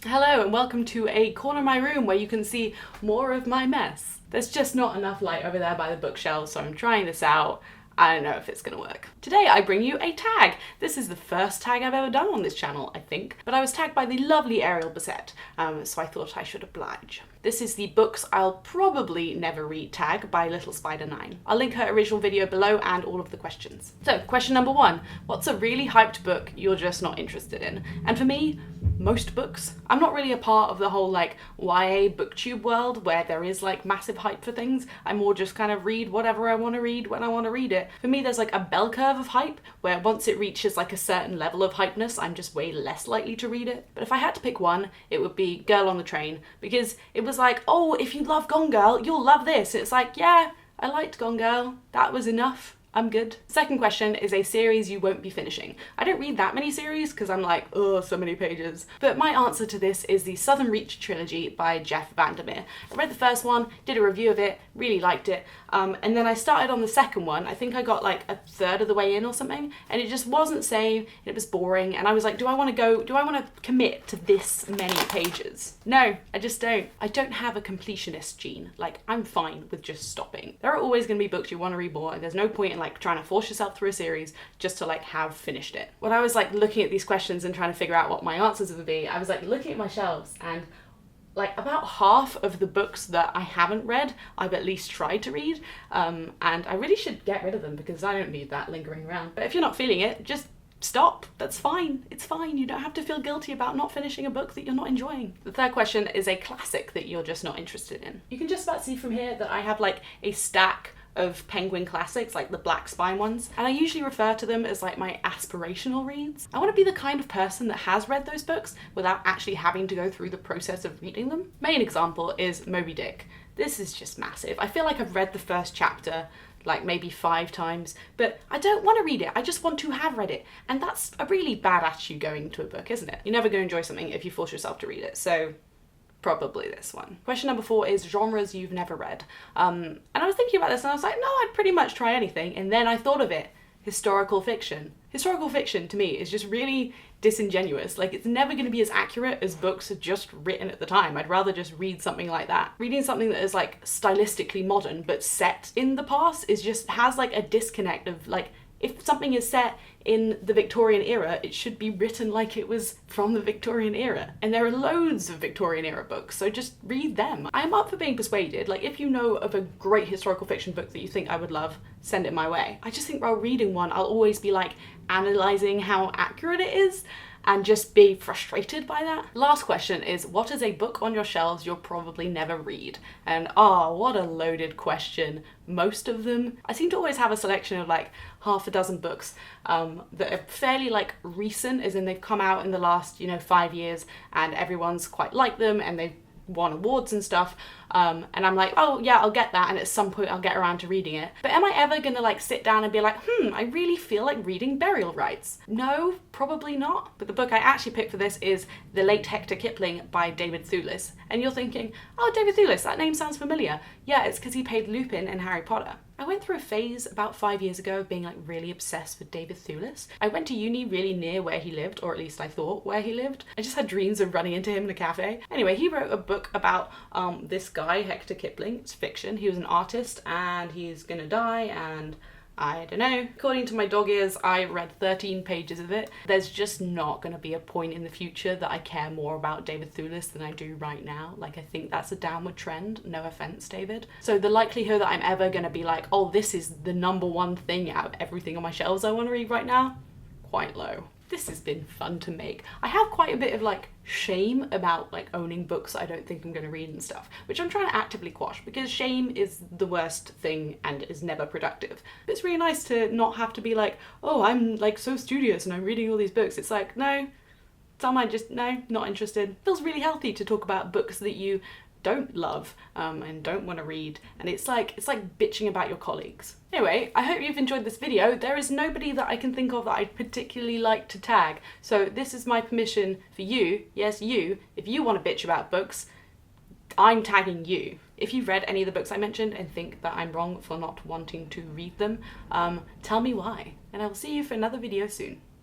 Hello and welcome to a corner of my room where you can see more of my mess. There's just not enough light over there by the bookshelf, so I'm trying this out. I don't know if it's gonna work. Today I bring you a tag. This is the first tag I've ever done on this channel, I think, but I was tagged by the lovely Ariel Bissett, so I thought I should oblige. This is the books I'll probably never read tag by Little Spider 9. I'll link her original video below and all of the questions. So, question number 1. What's a really hyped book you're just not interested in? And for me, most books. I'm not really a part of the whole like YA booktube world where there is like massive hype for things. I more just kind of read whatever I want to read when I want to read it. For me, there's like a bell curve of hype where once it reaches like a certain level of hypeness, I'm just way less likely to read it. But if I had to pick one, it would be Girl on the Train, because it was like, oh, if you love Gone Girl, you'll love this. It's like, yeah, I liked Gone Girl. That was enough. I'm good. Second question is a series you won't be finishing. I don't read that many series because I'm like, oh, so many pages. But my answer to this is the Southern Reach Trilogy by Jeff Vandermeer. I read the first one, did a review of it, really liked it. And then I started on the second one. I think I got like a third of the way in or something, and it just wasn't same, it was boring. And I was like, do I want to commit to this many pages? No, I just don't. I don't have a completionist gene. Like, I'm fine with just stopping. There are always going to be books you want to read more, and there's no point in like trying to force yourself through a series just to like have finished it. When I was like looking at these questions and trying to figure out what my answers would be, I was like looking at my shelves, and like about half of the books that I haven't read, I've at least tried to read, and I really should get rid of them because I don't need that lingering around. But if you're not feeling it, just stop. That's fine. It's fine. You don't have to feel guilty about not finishing a book that you're not enjoying. The third question is a classic that you're just not interested in. You can just about see from here that I have like a stack of Penguin classics, like the Black Spine ones, and I usually refer to them as like my aspirational reads. I want to be the kind of person that has read those books without actually having to go through the process of reading them. Main example is Moby Dick. This is just massive. I feel like I've read the first chapter like maybe 5 times, but I don't want to read it. I just want to have read it. And that's a really bad attitude going to a book, isn't it? You're never going to enjoy something if you force yourself to read it. So probably this one. Question number 4 is genres you've never read. And I was thinking about this and I was like, no, I'd pretty much try anything. And then I thought of it. Historical fiction. Historical fiction to me is just really disingenuous. Like, it's never going to be as accurate as books are just written at the time. I'd rather just read something like that. Reading something that is like stylistically modern but set in the past is just has like a disconnect of like, if something is set in the Victorian era, it should be written like it was from the Victorian era. And there are loads of Victorian era books, so just read them. I'm up for being persuaded. Like, if you know of a great historical fiction book that you think I would love, send it my way. I just think while reading one, I'll always be like analysing how accurate it is and just be frustrated by that. Last question is, what is a book on your shelves you'll probably never read? And what a loaded question. Most of them, I seem to always have a selection of like half a dozen books that are fairly like recent, as in they've come out in the last 5 years and everyone's quite liked them and they've won awards and stuff, and I'm like, oh yeah, I'll get that, and at some point I'll get around to reading it. But am I ever gonna like sit down and be like, I really feel like reading Burial Rites? No, probably not. But the book I actually picked for this is The Late Hector Kipling by David Thewlis. And you're thinking, oh, David Thewlis, that name sounds familiar. Yeah, it's because he played Lupin in Harry Potter. I went through a phase about 5 years ago of being like really obsessed with David Thewlis. I went to uni really near where he lived, or at least I thought where he lived. I just had dreams of running into him in a cafe. Anyway, he wrote a book about this guy, Hector Kipling. It's fiction. He was an artist and he's gonna die, and I don't know. According to my dog ears, I read 13 pages of it. There's just not going to be a point in the future that I care more about David Thewlis than I do right now. Like, I think that's a downward trend. No offense, David. So the likelihood that I'm ever going to be like, oh, this is the number one thing out of everything on my shelves I want to read right now, quite low. This has been fun to make. I have quite a bit of like shame about like owning books I don't think I'm going to read and stuff, which I'm trying to actively quash because shame is the worst thing and is never productive. But it's really nice to not have to be like, oh, I'm like so studious and I'm reading all these books. It's like, no, some I just, no, not interested. It feels really healthy to talk about books that you don't love and don't want to read, and it's like bitching about your colleagues. Anyway, I hope you've enjoyed this video. There is nobody that I can think of that I'd particularly like to tag, so this is my permission for you, yes you, if you want to bitch about books, I'm tagging you. If you've read any of the books I mentioned and think that I'm wrong for not wanting to read them, tell me why, and I will see you for another video soon.